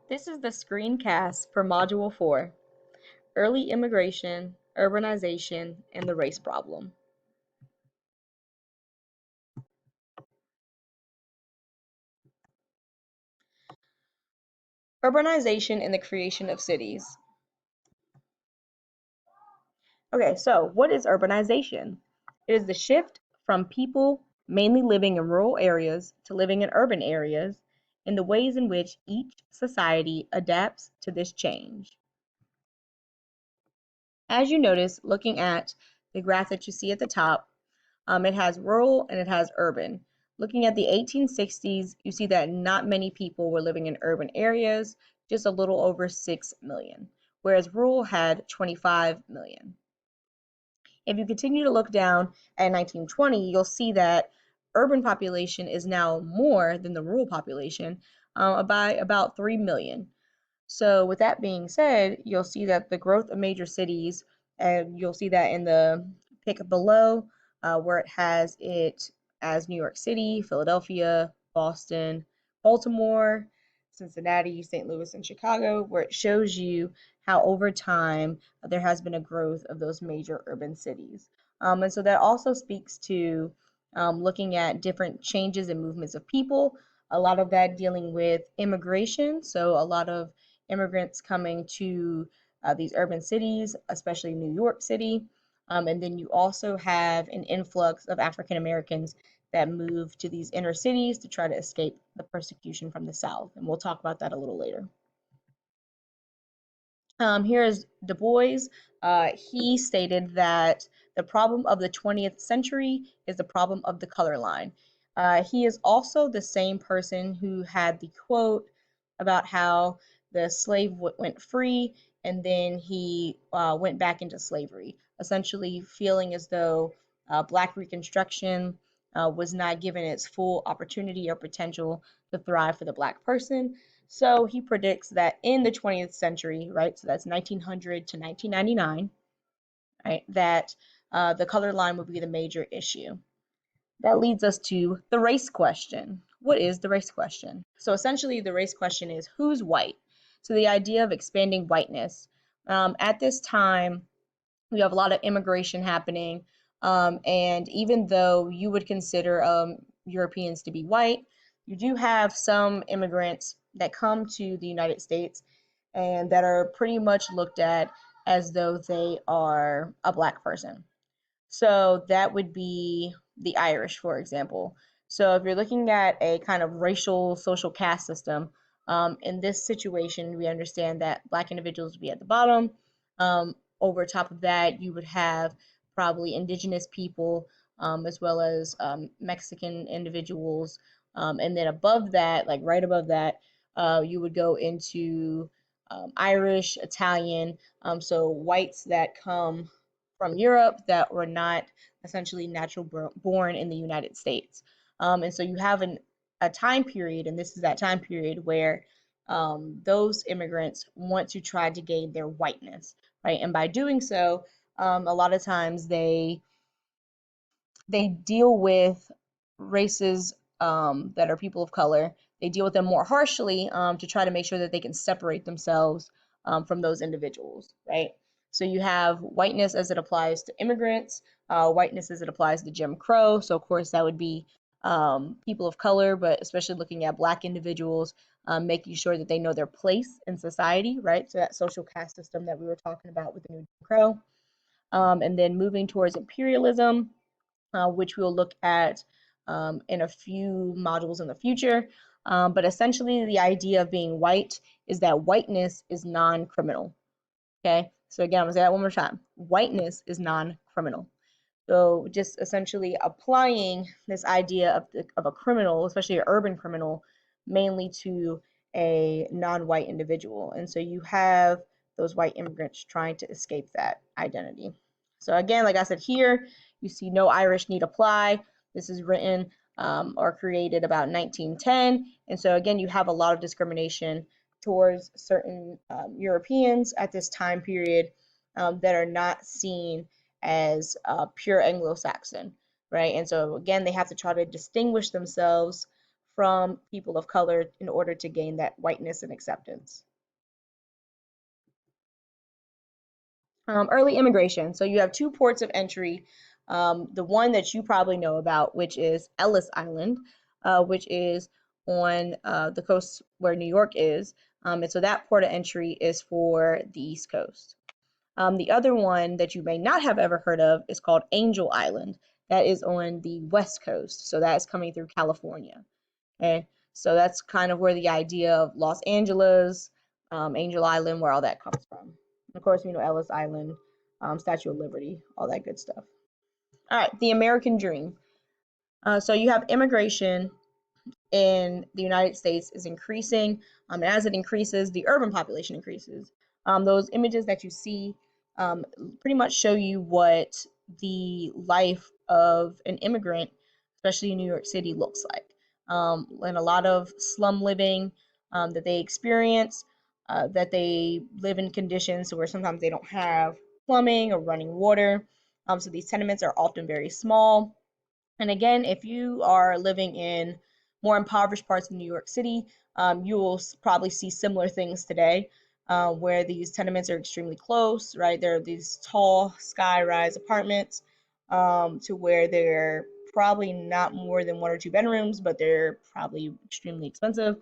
This is the screencast for Module 4, Early Immigration, Urbanization, and the Race Problem. Urbanization and the creation of cities. Okay, so what is urbanization? It is the shift from people mainly living in rural areas to living in urban areas and the ways in which each society adapts to this change. As you notice, looking at the graph that you see at the top, it has rural and it has urban. Looking at the 1860s, you see that not many people were living in urban areas, just a little over 6 million, whereas rural had 25 million. If you continue to look down at 1920, you'll see that urban population is now more than the rural population by about 3 million. So with that being said, you'll see that the growth of major cities, and you'll see that in the pic below, where it has it as New York City, Philadelphia, Boston, Baltimore, Cincinnati, St. Louis, and Chicago, where it shows you how over time there has been a growth of those major urban cities. And so that also speaks to looking at different changes and movements of people, a lot of that dealing with immigration. So a lot of immigrants coming to these urban cities, especially New York City. And then you also have an influx of African Americans that move to these inner cities to try to escape the persecution from the South. And we'll talk about that a little later. Here is Du Bois. He stated that the problem of the 20th century is the problem of the color line. He is also the same person who had the quote about how the slave went free and then he went back into slavery, essentially feeling as though Black Reconstruction was not given its full opportunity or potential to thrive for the Black person. So he predicts that in the 20th century, right, so that's 1900 to 1999, right, that the color line will be the major issue. That leads us to the race question. What is the race question? So essentially, the race question is who's white? So the idea of expanding whiteness. At this time, we have a lot of immigration happening, and even though you would consider Europeans to be white, you do have some immigrants that come to the United States and that are pretty much looked at as though they are a Black person. So that would be the Irish, for example. So if you're looking at a kind of racial social caste system, in this situation, we understand that Black individuals would be at the bottom. Over top of that, you would have probably indigenous people, as well as Mexican individuals. And then above that, like right above that, you would go into Irish, Italian, so whites that come from Europe that were not essentially natural born in the United States. And so you have a time period, and this is that time period where those immigrants want to try to gain their whiteness, right? And by doing so, a lot of times they deal with races that are people of color. They deal with them more harshly to try to make sure that they can separate themselves from those individuals, right? So you have whiteness as it applies to immigrants, whiteness as it applies to Jim Crow. So of course that would be people of color, but especially looking at Black individuals, making sure that they know their place in society, right? So that social caste system that we were talking about with the new Jim Crow, and then moving towards imperialism, which we'll look at in a few modules in the future. But essentially, the idea of being white is that whiteness is non-criminal. Okay, so again, I'm gonna say that one more time. Whiteness is non-criminal. So just essentially applying this idea of a criminal, especially an urban criminal, mainly to a non-white individual. And so you have those white immigrants trying to escape that identity. So again, like I said here, you see no Irish need apply. This is written or created about 1910. And so again, you have a lot of discrimination towards certain Europeans at this time period that are not seen as pure Anglo-Saxon, right? And so again, they have to try to distinguish themselves from people of color in order to gain that whiteness and acceptance. Early immigration. So you have two ports of entry. The one that you probably know about, which is Ellis Island, which is on the coast where New York is. And so that port of entry is for the East Coast. The other one that you may not have ever heard of is called Angel Island. That is on the West Coast. So that is coming through California. Okay. So that's kind of where the idea of Los Angeles, Angel Island, where all that comes from. Of course, Ellis Island, Statue of Liberty, all that good stuff. All right, the American dream. So you have immigration in the United States is increasing. And as it increases, the urban population increases. Those images that you see pretty much show you what the life of an immigrant, especially in New York City, looks like. And a lot of slum living that they experience, that they live in conditions where sometimes they don't have plumbing or running water. So these tenements are often very small. And again, if you are living in more impoverished parts of New York City, you will probably see similar things today, where these tenements are extremely close, right? There are these tall sky-rise apartments to where they're probably not more than one or two bedrooms, but they're probably extremely expensive.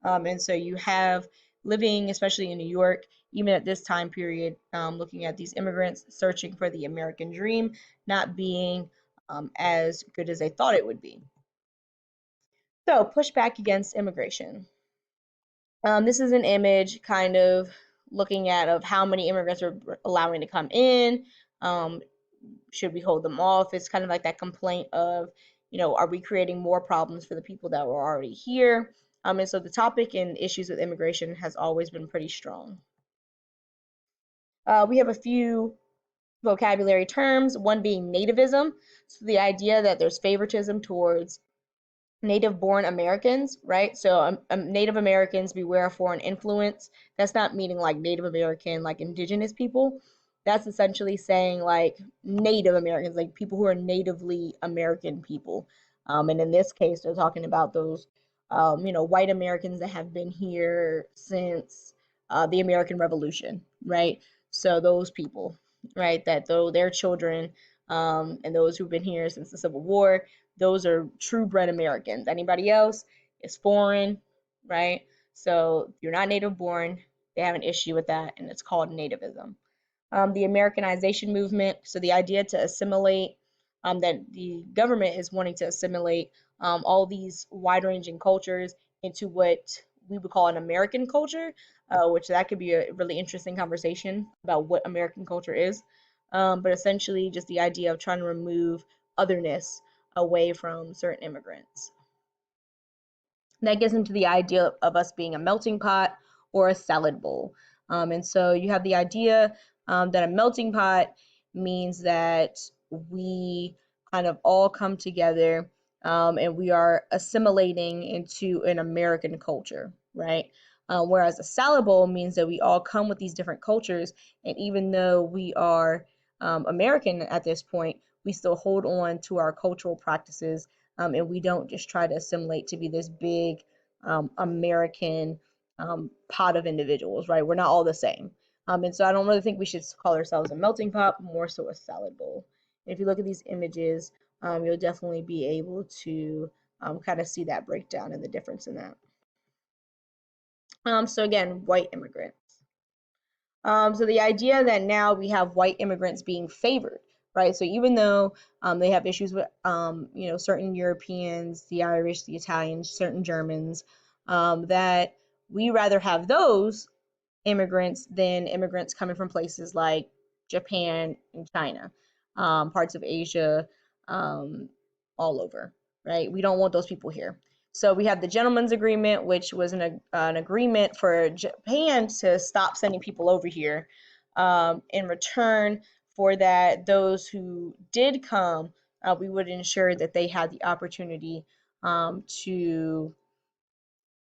And so you have living, especially in New York, even at this time period, looking at these immigrants searching for the American dream, not being as good as they thought it would be. So, pushback against immigration. This is an image kind of looking at of how many immigrants are allowing to come in. Should we hold them off? It's kind of like that complaint of, are we creating more problems for the people that were already here? And so the topic and issues with immigration has always been pretty strong. We have a few vocabulary terms, one being nativism. So the idea that there's favoritism towards native-born Americans, right? So Native Americans beware of foreign influence. That's not meaning like Native American, like indigenous people. That's essentially saying like Native Americans, like people who are natively American people. And in this case, they're talking about those, white Americans that have been here since the American Revolution, right? So those people, right, that though their children and those who've been here since the Civil War, those are true bred Americans. Anybody else is foreign, right? So if you're not native born, they have an issue with that, and it's called nativism. The Americanization movement, so the idea to assimilate, that the government is wanting to assimilate all these wide-ranging cultures into what we would call an American culture, which that could be a really interesting conversation about what American culture is. But essentially, just the idea of trying to remove otherness away from certain immigrants. That gets into the idea of us being a melting pot or a salad bowl. And so you have the idea that a melting pot means that we kind of all come together and we are assimilating into an American culture, right? Whereas a salad bowl means that we all come with these different cultures, and even though we are American at this point, we still hold on to our cultural practices, and we don't just try to assimilate to be this big American pot of individuals, right? We're not all the same. And so I don't really think we should call ourselves a melting pot, more so a salad bowl. And if you look at these images, you'll definitely be able to kind of see that breakdown and the difference in that. So again, white immigrants. So the idea that now we have white immigrants being favored, right? So even though they have issues with, certain Europeans, the Irish, the Italians, certain Germans, that we rather have those immigrants than immigrants coming from places like Japan and China, parts of Asia, all over, right? We don't want those people here. So we have the Gentleman's Agreement, which was an agreement for Japan to stop sending people over here. In return for that, those who did come, we would ensure that they had the opportunity to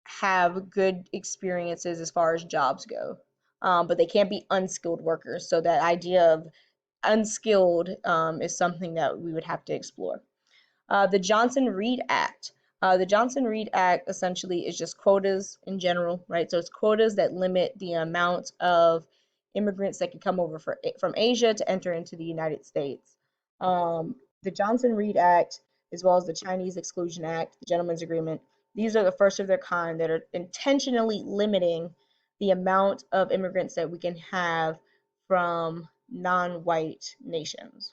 have good experiences as far as jobs go. But they can't be unskilled workers. So that idea of unskilled is something that we would have to explore. The Johnson-Reed Act. The Johnson-Reed Act essentially is just quotas in general, right? So it's quotas that limit the amount of immigrants that can come over from Asia to enter into the United States. The Johnson-Reed Act, as well as the Chinese Exclusion Act, the Gentleman's Agreement, these are the first of their kind that are intentionally limiting the amount of immigrants that we can have from non-white nations.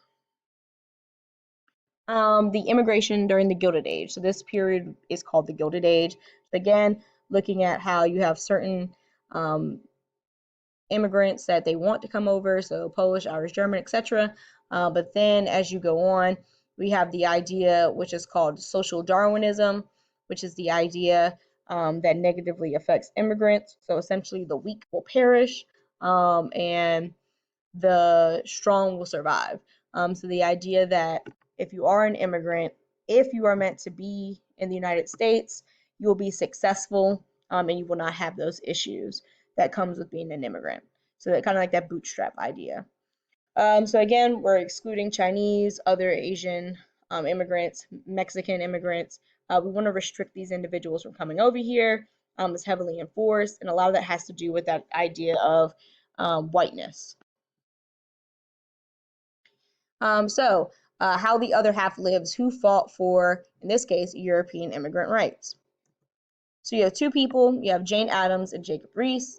The immigration during the Gilded Age. So this period is called the Gilded Age. Again, looking at how you have certain um, immigrants that they want to come over, so Polish, Irish, German, etc. But then as you go on, we have the idea which is called social Darwinism, which is the idea that negatively affects immigrants. So essentially, the weak will perish, and the strong will survive. So the idea that if you are an immigrant, if you are meant to be in the United States, you will be successful, and you will not have those issues that comes with being an immigrant. So that kind of like that bootstrap idea. So again, we're excluding Chinese, other Asian immigrants, Mexican immigrants. We want to restrict these individuals from coming over here. It's heavily enforced, and a lot of that has to do with that idea of whiteness. How the other half lives, who fought for, in this case, European immigrant rights. So you have two people, you have Jane Addams and Jacob Riis.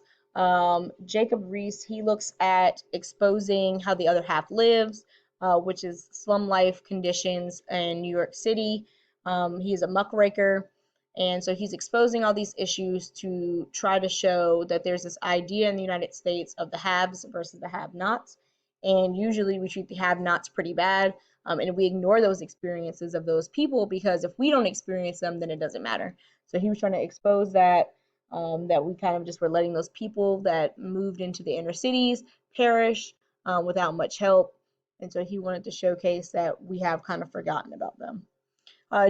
Jacob Riis, he looks at exposing how the other half lives, which is slum life conditions in New York City. He is a muckraker, and so he's exposing all these issues to try to show that there's this idea in the United States of the haves versus the have-nots. And usually we treat the have-nots pretty bad, and we ignore those experiences of those people because if we don't experience them, then it doesn't matter. So he was trying to expose that that we kind of just were letting those people that moved into the inner cities perish without much help. And so he wanted to showcase that we have kind of forgotten about them.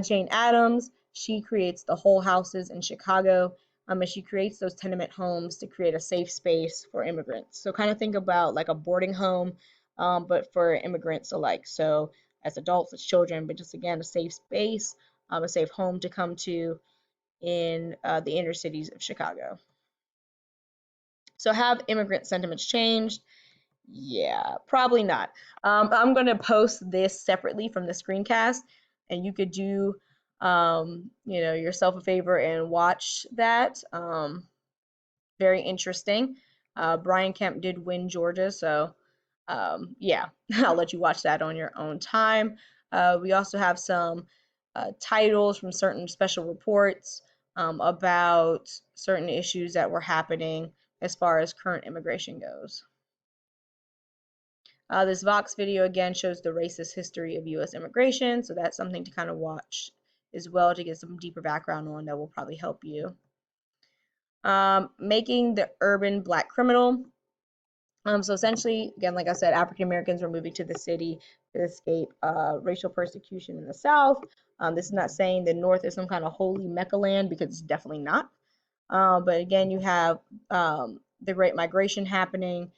Jane Addams, she creates the whole houses in Chicago, and she creates those tenement homes to create a safe space for immigrants. So kind of think about like a boarding home, but for immigrants alike. So as adults, as children, but just again, a safe space, a safe home to come to in the inner cities of Chicago. So have immigrant sentiments changed? Yeah, probably not. I'm going to post this separately from the screencast, and you could do, yourself a favor and watch that. Very interesting. Brian Kemp did win Georgia, so yeah, I'll let you watch that on your own time. We also have some titles from certain special reports about certain issues that were happening as far as current immigration goes. This Vox video again shows the racist history of U.S. immigration, so that's something to kind of watch as well to get some deeper background on that will probably help you. Making the urban black criminal. So essentially, again, like I said, African Americans were moving to the city to escape racial persecution in the South. This is not saying the North is some kind of holy Mecca land because it's definitely not. But again, you have the Great Migration happening,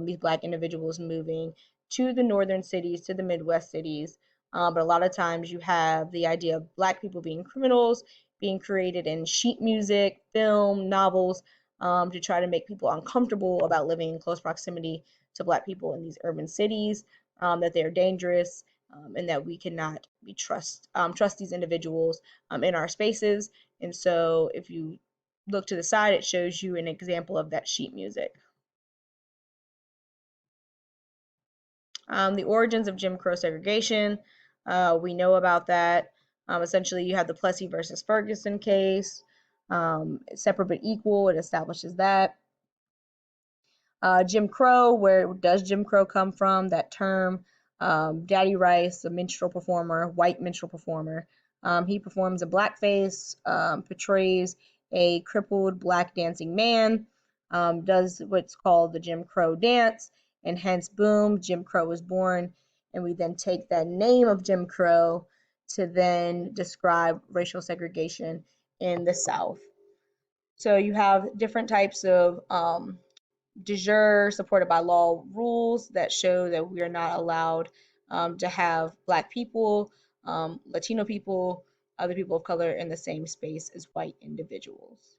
these Black individuals moving to the northern cities, to the Midwest cities. But a lot of times you have the idea of Black people being criminals, being created in sheet music, film, novels, to try to make people uncomfortable about living in close proximity to Black people in these urban cities, that they are dangerous, and that we cannot trust these individuals in our spaces. And so if you look to the side, it shows you an example of that sheet music. The origins of Jim Crow segregation, we know about that. Essentially, you have the Plessy versus Ferguson case. Separate but equal, it establishes that. Jim Crow, where does Jim Crow come from? That term. Daddy Rice, a minstrel performer, white minstrel performer. He performs a blackface, portrays a crippled black dancing man, does what's called the Jim Crow dance, and hence, boom, Jim Crow was born. And we then take that name of Jim Crow to then describe racial segregation in the South. So you have different types of de jure supported by law rules that show that we are not allowed to have Black people, Latino people, other people of color in the same space as white individuals.